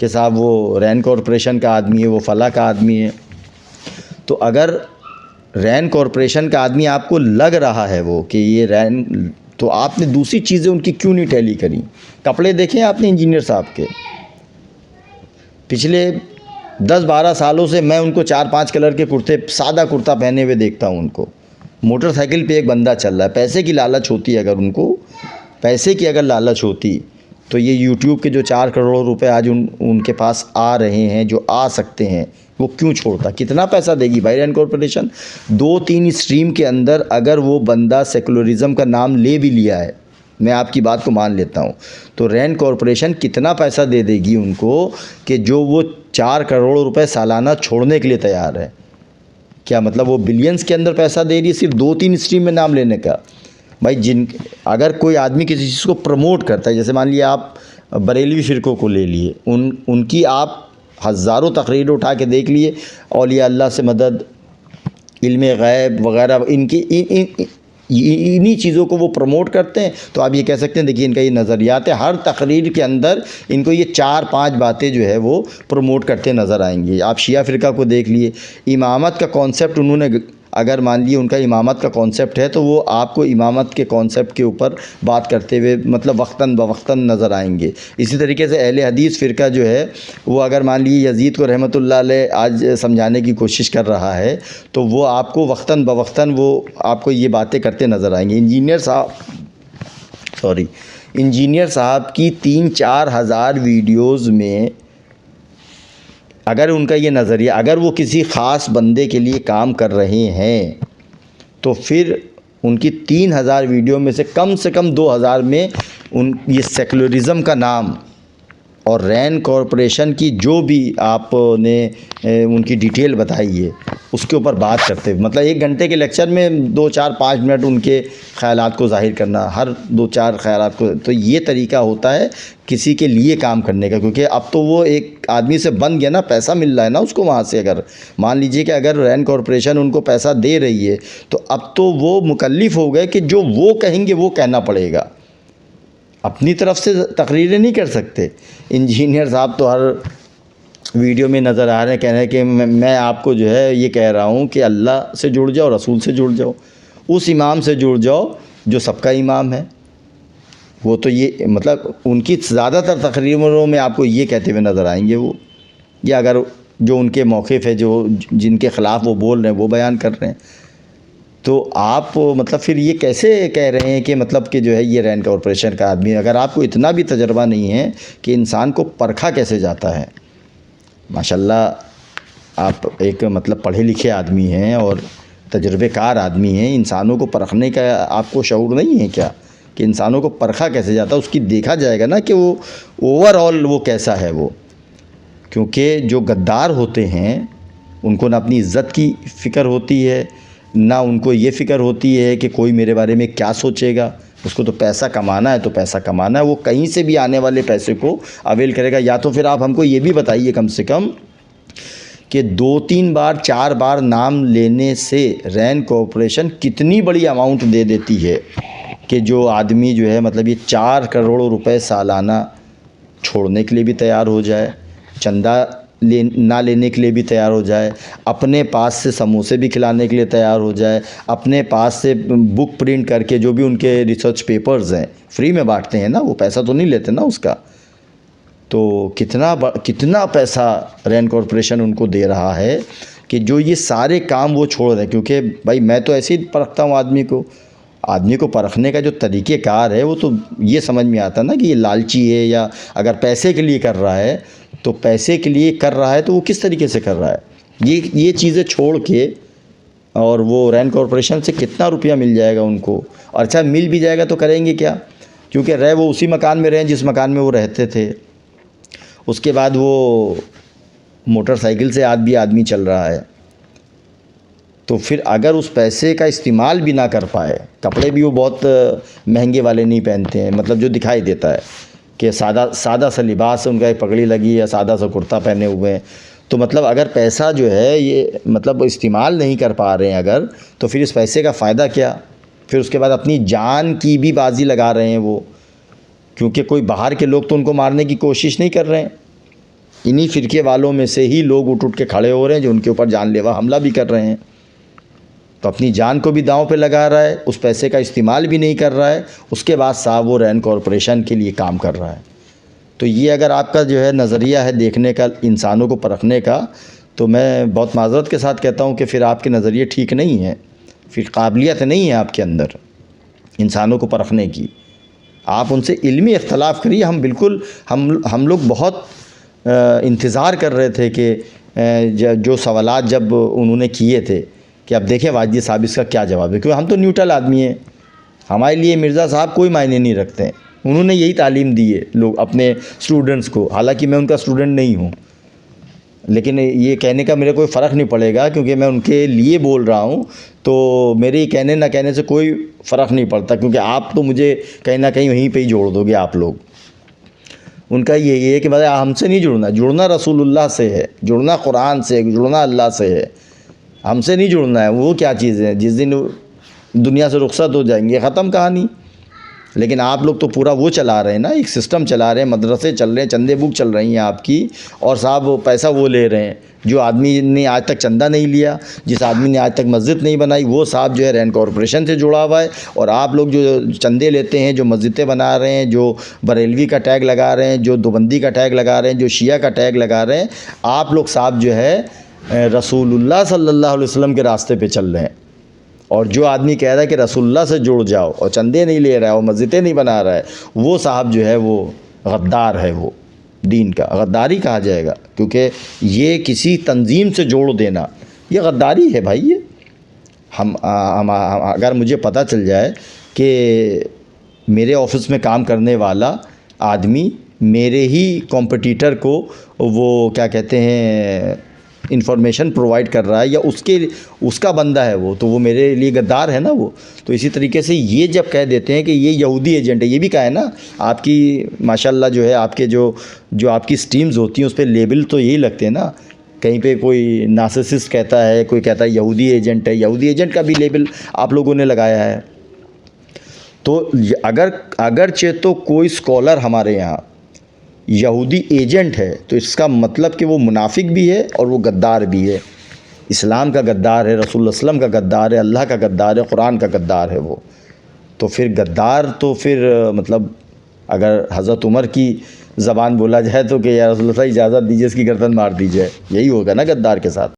کہ صاحب وہ رین کارپوریشن کا آدمی ہے، وہ فلاں کا آدمی ہے. تو اگر رین کارپوریشن کا آدمی آپ کو لگ رہا ہے وہ کہ یہ رین، تو آپ نے دوسری چیزیں ان کی کیوں نہیں ٹیلی کریں؟ کپڑے دیکھیں آپ نے انجینئر صاحب کے، پچھلے 10-12 سالوں سے میں ان کو 4-5 کلر کے کرتے، سادہ کرتا پہنے ہوئے دیکھتا ہوں ان کو. موٹر سائیکل پہ ایک بندہ چل رہا ہے. پیسے کی لالچ ہوتی ہے، اگر ان کو پیسے کی اگر لالچ ہوتی تو یہ یوٹیوب کے جو 4 کروڑ روپے آج ان کے پاس آ رہے ہیں، جو آ سکتے ہیں، وہ کیوں چھوڑتا؟ کتنا پیسہ دے گی بھائی رین کارپوریشن؟ 2-3 اسٹریم کے اندر اگر وہ بندہ سیکولرزم کا نام لے بھی لیا ہے، میں آپ کی بات کو مان لیتا ہوں، تو رین کارپوریشن کتنا پیسہ دے دے گی ان کو کہ جو وہ 4 کروڑ روپے سالانہ چھوڑنے کے لیے تیار ہے؟ کیا مطلب وہ بلینز کے اندر پیسہ دے رہی ہے صرف 2-3 اسٹریم میں نام لینے کا؟ بھائی اگر کوئی آدمی کسی چیز کو پروموٹ کرتا ہے، جیسے مان لیے آپ بریلوی فرقوں کو لے لیے، ان کی آپ ہزاروں تقریر اٹھا کے دیکھ لیے، اولیاء اللہ سے مدد، علم غیب وغیرہ، انہی چیزوں کو وہ پروموٹ کرتے ہیں. تو آپ یہ کہہ سکتے ہیں دیکھیے ان کا یہ نظریات ہے، ہر تقریر کے اندر ان کو یہ 4-5 باتیں جو ہے وہ پروموٹ کرتے نظر آئیں گی. آپ شیعہ فرقہ کو دیکھ لیے، امامت کا کانسیپٹ انہوں نے، اگر مان لیے ان کا امامت کا کانسیپٹ ہے تو وہ آپ کو امامت کے کانسیپٹ کے اوپر بات کرتے ہوئے مطلب وقتاً بوقتاً نظر آئیں گے. اسی طریقے سے اہل حدیث فرقہ جو ہے وہ اگر مان لیے یزید کو رحمۃ اللہ علیہ آج سمجھانے کی کوشش کر رہا ہے تو وہ آپ کو وقتاً بوقتاً وہ آپ کو یہ باتیں کرتے نظر آئیں گے. انجینئر صاحب کی 3-4 ہزار ویڈیوز میں اگر ان کا یہ نظریہ، اگر وہ کسی خاص بندے کے لیے کام کر رہے ہیں تو پھر ان کی 3,000 ویڈیو میں سے کم 2,000 میں یہ سیکولرزم کا نام اور رین کارپوریشن کی جو بھی آپ نے ان کی ڈیٹیل بتائی ہے اس کے اوپر بات کرتے ہوئے، مطلب 1 گھنٹے کے لیکچر میں 2-4-5 منٹ ان کے خیالات کو ظاہر کرنا، ہر 2-4 خیالات کو. تو یہ طریقہ ہوتا ہے کسی کے لیے کام کرنے کا، کیونکہ اب تو وہ ایک آدمی سے بن گیا نا، پیسہ مل رہا ہے نا اس کو وہاں سے. اگر مان لیجئے کہ اگر رین کارپوریشن ان کو پیسہ دے رہی ہے تو اب تو وہ مکلف ہو گئے کہ جو وہ کہیں گے وہ کہنا پڑے گا، اپنی طرف سے تقریریں نہیں کر سکتے. انجینئر صاحب تو ہر ویڈیو میں نظر آ رہے ہیں، کہہ رہے ہیں کہ میں آپ کو جو ہے یہ کہہ رہا ہوں کہ اللہ سے جڑ جاؤ، رسول سے جڑ جاؤ، اس امام سے جڑ جاؤ جو سب کا امام ہے. وہ تو یہ مطلب ان کی زیادہ تر تقریروں میں آپ کو یہ کہتے ہوئے نظر آئیں گے وہ، یا اگر جو ان کے موقف ہے، جو جن کے خلاف وہ بول رہے ہیں وہ بیان کر رہے ہیں، تو آپ مطلب پھر یہ کیسے کہہ رہے ہیں کہ مطلب کہ جو ہے یہ رین کارپوریشن کا آدمی ہے؟ اگر آپ کو اتنا بھی تجربہ نہیں ہے کہ انسان کو پرکھا کیسے جاتا ہے. ماشاءاللہ آپ ایک مطلب پڑھے لکھے آدمی ہیں اور تجربے کار آدمی ہیں، انسانوں کو پرکھنے کا آپ کو شعور نہیں ہے کیا کہ انسانوں کو پرکھا کیسے جاتا ہے؟ اس کی دیکھا جائے گا نا کہ وہ اوور آل وہ کیسا ہے وہ. کیونکہ جو غدار ہوتے ہیں ان کو نہ اپنی عزت کی فکر ہوتی ہے، نہ ان کو یہ فکر ہوتی ہے کہ کوئی میرے بارے میں کیا سوچے گا. اس کو تو پیسہ کمانا ہے تو پیسہ کمانا ہے، وہ کہیں سے بھی آنے والے پیسے کو اویل کرے گا. یا تو پھر آپ ہم کو یہ بھی بتائیے کم سے کم کہ 2-3 بار 4 بار نام لینے سے رین کارپوریشن کتنی بڑی اماؤنٹ دے دیتی ہے کہ جو آدمی جو ہے مطلب یہ 4 کروڑ روپے سالانہ چھوڑنے کے لیے بھی تیار ہو جائے، چندہ نہ لینے کے لیے بھی تیار ہو جائے، اپنے پاس سے سموسے بھی کھلانے کے لیے تیار ہو جائے، اپنے پاس سے بک پرنٹ کر کے جو بھی ان کے ریسرچ پیپرز ہیں فری میں بانٹتے ہیں نا، وہ پیسہ تو نہیں لیتے نا اس کا. تو کتنا پیسہ رین کارپوریشن ان کو دے رہا ہے کہ جو یہ سارے کام وہ چھوڑ رہے ہیں. کیونکہ بھائی میں تو ایسے ہی پرکھتا ہوں آدمی کو پرکھنے کا جو طریقہ کار ہے وہ تو یہ سمجھ میں آتا نا کہ یہ لالچی ہے، یا اگر پیسے کے لیے کر رہا ہے تو پیسے کے لیے کر رہا ہے تو وہ کس طریقے سے کر رہا ہے. یہ چیزیں چھوڑ کے اور وہ رین کارپوریشن سے کتنا روپیہ مل جائے گا ان کو، اور اچھا مل بھی جائے گا تو کریں گے کیا؟ کیونکہ رہے وہ اسی مکان میں رہیں جس مکان میں وہ رہتے تھے. اس کے بعد وہ موٹر سائیکل سے آدمی چل رہا ہے، تو پھر اگر اس پیسے کا استعمال بھی نہ کر پائے، کپڑے بھی وہ بہت مہنگے والے نہیں پہنتے ہیں، مطلب جو دکھائی دیتا ہے کہ سادہ سا لباس ان کا، ایک پگڑی لگی یا سادہ سا کرتا پہنے ہوئے ہیں، تو مطلب اگر پیسہ جو ہے یہ مطلب استعمال نہیں کر پا رہے ہیں اگر، تو پھر اس پیسے کا فائدہ کیا؟ پھر اس کے بعد اپنی جان کی بھی بازی لگا رہے ہیں وہ، کیونکہ کوئی باہر کے لوگ تو ان کو مارنے کی کوشش نہیں کر رہے ہیں. انہی فرقے والوں میں سے ہی لوگ اٹھ کے کھڑے ہو رہے ہیں جو ان کے اوپر جان لیوا حملہ بھی کر رہے ہیں. تو اپنی جان کو بھی داؤں پہ لگا رہا ہے، اس پیسے کا استعمال بھی نہیں کر رہا ہے، اس کے بعد صاحب وہ رین کارپوریشن کے لیے کام کر رہا ہے. تو یہ اگر آپ کا جو ہے نظریہ ہے دیکھنے کا، انسانوں کو پرکھنے کا، تو میں بہت معذرت کے ساتھ کہتا ہوں کہ پھر آپ کے نظریے ٹھیک نہیں ہیں، پھر قابلیت نہیں ہے آپ کے اندر انسانوں کو پرکھنے کی. آپ ان سے علمی اختلاف کریے. ہم بالکل ہم لوگ بہت انتظار کر رہے تھے کہ جو سوالات جب انہوں نے کیے تھے کہ اب دیکھیں واجد صاحب اس کا کیا جواب ہے، کیونکہ ہم تو نیوٹرل آدمی ہیں، ہمارے لیے مرزا صاحب کوئی معنی نہیں رکھتے ہیں. انہوں نے یہی تعلیم دی ہے لوگ اپنے اسٹوڈنٹس کو، حالانکہ میں ان کا اسٹوڈنٹ نہیں ہوں، لیکن یہ کہنے کا میرے کوئی فرق نہیں پڑے گا کیونکہ میں ان کے لیے بول رہا ہوں. تو میرے کہنے نہ کہنے سے کوئی فرق نہیں پڑتا، کیونکہ آپ تو مجھے کہیں نہ کہیں وہیں پہ ہی جوڑ دو گے آپ لوگ. ان کا یہ ہے کہ بھائی ہم سے نہیں جڑنا رسول اللہ سے ہے، جڑنا قرآن سے، جڑنا اللہ سے ہے، ہم سے نہیں جڑنا ہے. وہ کیا چیز ہے؟ جس دن دنیا سے رخصت ہو جائیں گے ختم کہانی. لیکن آپ لوگ تو پورا وہ چلا رہے ہیں نا، ایک سسٹم چلا رہے ہیں، مدرسے چل رہے ہیں، چندے بک چل رہی ہیں آپ کی، اور صاحب پیسہ وہ لے رہے ہیں. جو آدمی نے آج تک چندہ نہیں لیا، جس آدمی نے آج تک مسجد نہیں بنائی، وہ صاحب جو ہے رین کارپوریشن سے جڑا ہوا ہے. اور آپ لوگ جو چندے لیتے ہیں، جو مسجدیں بنا رہے ہیں، جو بریلوی کا ٹیگ لگا رہے ہیں، جو دیوبندی کا ٹیگ لگا رہے ہیں، جو شیعہ کا ٹیگ لگا رہے ہیں، آپ لوگ صاحب جو ہے رسول اللہ صلی اللہ علیہ وسلم کے راستے پہ چل رہے ہیں. اور جو آدمی کہہ رہا ہے کہ رسول اللہ سے جڑ جاؤ اور چندے نہیں لے رہا ہے اور مسجدیں نہیں بنا رہا ہے، وہ صاحب جو ہے وہ غدار ہے. وہ دین کا غداری کہا جائے گا، کیونکہ یہ کسی تنظیم سے جوڑ دینا یہ غداری ہے بھائی. ہم اگر مجھے پتہ چل جائے کہ میرے آفس میں کام کرنے والا آدمی میرے ہی کمپٹیٹر کو وہ کیا کہتے ہیں انفارمیشن پرووائڈ کر رہا ہے، یا اس کا بندہ ہے وہ، تو وہ میرے لیے غدار ہے نا وہ. تو اسی طریقے سے یہ جب کہہ دیتے ہیں کہ یہ یہودی ایجنٹ ہے، یہ بھی کہا ہے نا آپ کی ماشاءاللہ جو ہے آپ کے جو آپ کی سٹریمز ہوتی ہیں اس پہ لیبل تو یہی لگتے ہیں نا. کہیں پہ کوئی نارسسسٹ کہتا ہے، کوئی کہتا ہے یہودی ایجنٹ ہے، یہودی ایجنٹ کا بھی لیبل آپ لوگوں نے لگایا ہے. تو اگرچہ تو کوئی اسکالر ہمارے یہاں یہودی ایجنٹ ہے تو اس کا مطلب کہ وہ منافق بھی ہے اور وہ غدار بھی ہے. اسلام کا غدار ہے، رسول اللہ علیہ وسلم کا غدار ہے، اللہ کا غدار ہے، قرآن کا غدار ہے وہ. تو پھر غدار تو پھر مطلب اگر حضرت عمر کی زبان بولا جائے تو کہ یا رسول اللہ اجازت دیجیے اس کی گردن مار دی جائے، یہی ہوگا نا غدار کے ساتھ.